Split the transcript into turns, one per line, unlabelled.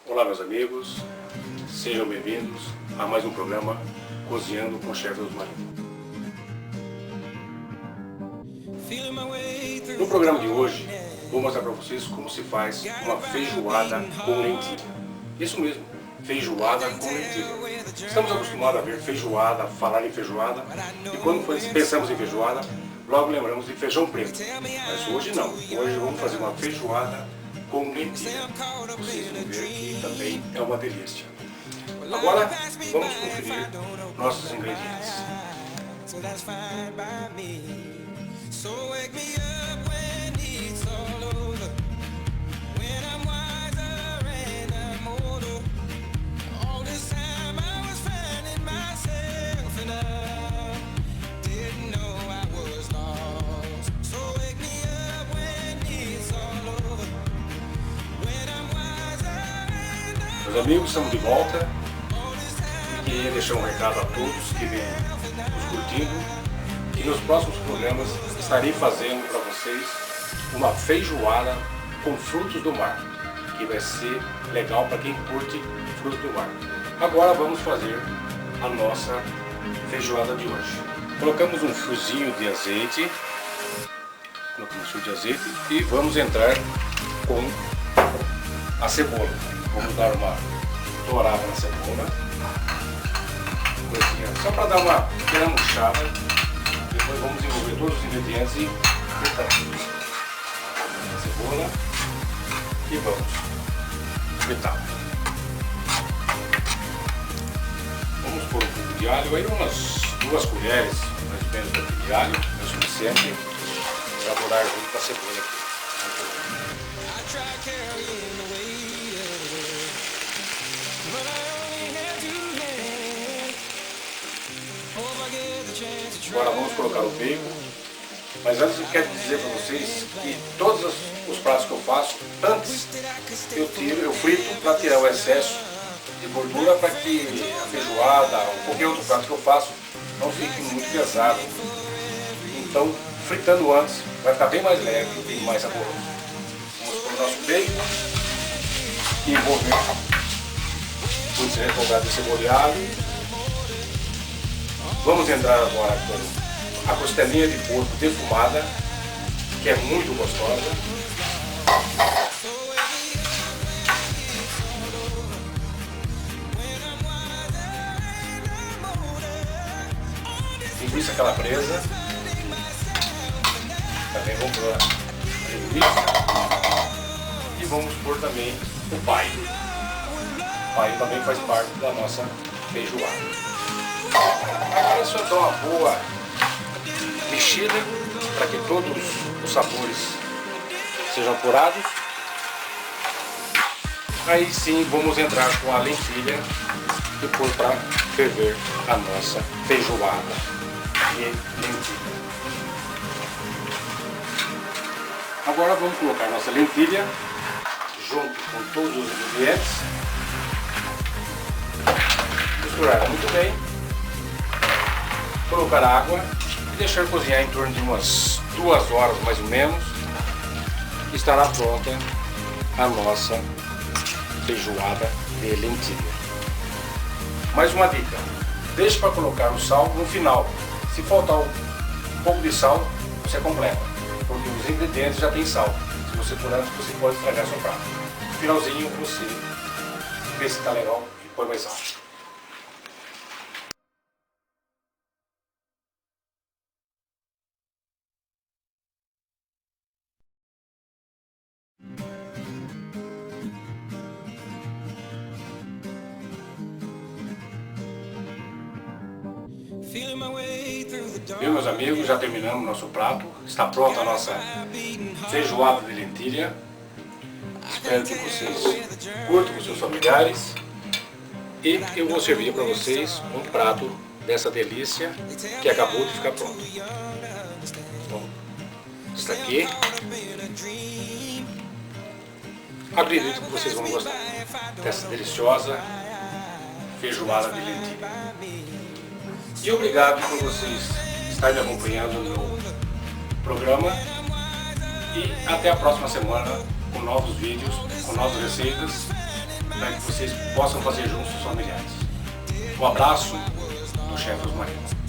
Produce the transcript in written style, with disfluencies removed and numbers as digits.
Olá meus amigos, sejam bem-vindos a mais um programa Cozinhando com o Chefe Rosmarinho. No programa de hoje, vou mostrar para vocês como se faz uma feijoada com lentilha. Isso mesmo, feijoada com lentilha. Estamos acostumados a ver feijoada, falar em feijoada, e quando pensamos em feijoada, logo lembramos de feijão preto. Mas hoje não, hoje vamos fazer uma feijoada com lentilha. Vocês vão ver que também é uma delícia. Agora vamos conferir nossos ingredientes. Meus amigos, estamos de volta e queria deixar um recado a todos que vêm nos curtindo que nos próximos programas estarei fazendo para vocês uma feijoada com frutos do mar, que vai ser legal para quem curte frutos do mar. Agora vamos fazer a nossa feijoada de hoje. Colocamos um fiozinho de azeite, e vamos entrar com a cebola. Vamos dar uma dourada na cebola, só para dar uma pequena murchada. Depois vamos envolver todos os ingredientes e fritar a cebola e vamos fritar. Vamos pôr um pouco de alho, aí umas 2 colheres mais ou menos de alho, é o suficiente para dourar junto com a cebola aqui. Agora vamos colocar o bacon, mas antes eu quero dizer para vocês que todos os pratos que eu faço, antes eu frito para tirar o excesso de gordura, para que a feijoada ou qualquer outro prato que eu faço não fique muito pesado. Então, fritando antes, vai ficar bem mais leve e mais saboroso. Vamos pôr o nosso bacon e envolver com esse refogado de cebola e alho. Vamos entrar agora com a costelinha de porco defumada, que é muito gostosa. Linguiça calabresa. Também vamos pôr a linguiça. E vamos pôr também o paio. O paio também faz parte da nossa feijoada. Agora é só dar uma boa mexida para que todos os sabores sejam apurados. Aí sim vamos entrar com a lentilha e pôr para ferver a nossa feijoada de lentilha. Agora vamos colocar nossa lentilha junto com todos os ingredientes, misturar muito bem, colocar água e deixar cozinhar em torno de umas 2 horas mais ou menos. Estará pronta a nossa feijoada de lentilha. Mais uma dica, deixe para colocar o sal no final. Se faltar um pouco de sal, você completa, porque os ingredientes já tem sal. Se você for antes, você pode estragar seu prato. No finalzinho você vê se está legal e põe mais sal. Bem, meus amigos, já terminamos nosso prato. Está pronta a nossa feijoada de lentilha. Espero que vocês curtam com seus familiares. E eu vou servir para vocês um prato dessa delícia que acabou de ficar pronto. Então, está aqui. Acredito que vocês vão gostar dessa deliciosa feijoada de lentilha. E obrigado por vocês estarem me acompanhando no meu programa. E até a próxima semana com novos vídeos, com novas receitas para que vocês possam fazer juntos os familiares. Um abraço do chefe Osmarinho.